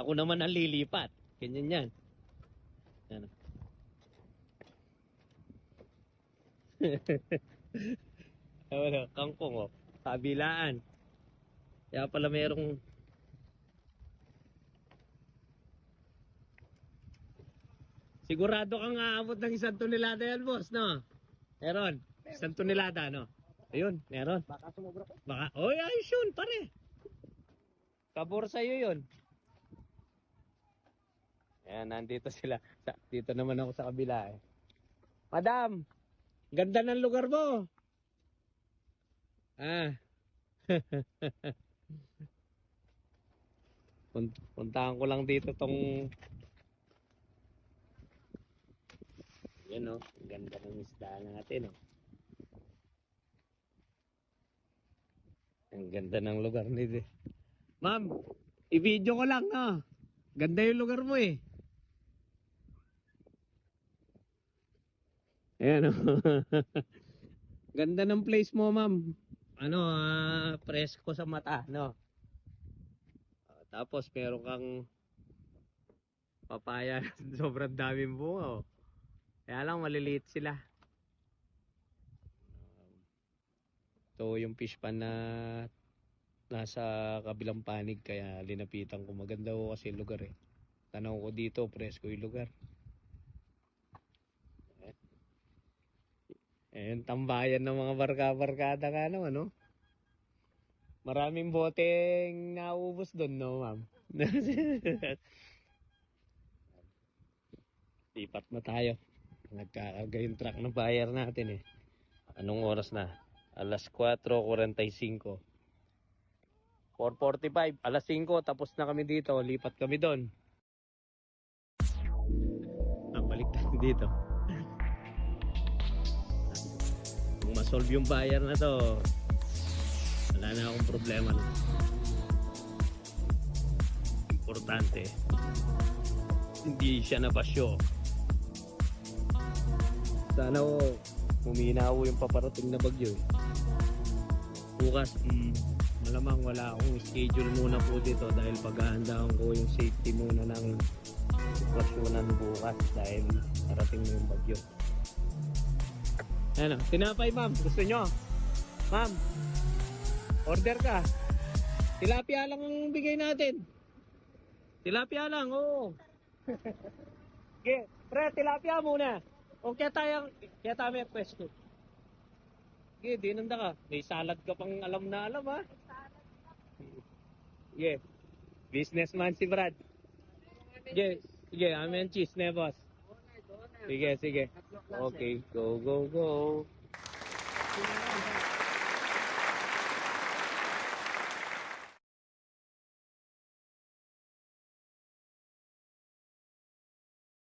Ako naman ang lilipat. Ganyan yan. Yan. Ano, kangkong oh. Kabilaan. Kaya pala merong sigurado kang aabot ng 1 tonelada yan, boss, no? Meron. 1 tonelada, no? Ayun, meron. Baka sumobra ko. Baka, oy, ayos yun, pare. Pabor sa'yo yun. Ayan, nandito sila. Dito naman ako sa kabila, eh. Madam, ganda ng lugar mo. Ah. Puntahan ko lang dito tong yan o, ganda ng isda natin o. Ang ganda ng lugar nito. Ma'am, i-video ko lang no. Ganda yung lugar mo eh. Ayan o. Ganda ng place mo, ma'am. Ano, presko sa mata, no? Tapos meron kang papaya. Sobrang daming bunga oh. Kaya lang maliliit sila. Ito yung fish pan na nasa kabilang panig kaya linapitan ko. Maganda ko kasi lugar eh. Tanaw ko dito, presko yung lugar. Ayan, tambayan ng mga barka-barkada ka naman, no? Maraming boteng naubos doon, no, ma'am? Lipat na tayo. Nagkakarga yung truck ng buyer natin, eh. Anong oras na? Alas 4:45. 4:45. Alas 5, tapos na kami dito. Lipat kami doon. Balik tayo dito. Kung ma-solve yung buyer na to, wala na akong problema na. Importante, hindi siya napasyo. Sana humina yung paparating na bagyo eh. Bukas, malamang wala akong schedule muna po dito dahil paghahandaan ko yung safety muna ng sitwasyonan bukas dahil parating na yung bagyo. Ano, tinapay ma'am, gusto nyo? Ma'am, order ka. Tilapia lang ang bigay natin. Tilapia lang, oo. Okay, pre, tilapia muna. O kaya tayo may pwesto. Okay, dinanda ka. May salad ka pang alam na alam ha. Yeah. Businessman si Brad. Sige, sige, amen cheese na boss. Sige, sige. Okay, go, go, go.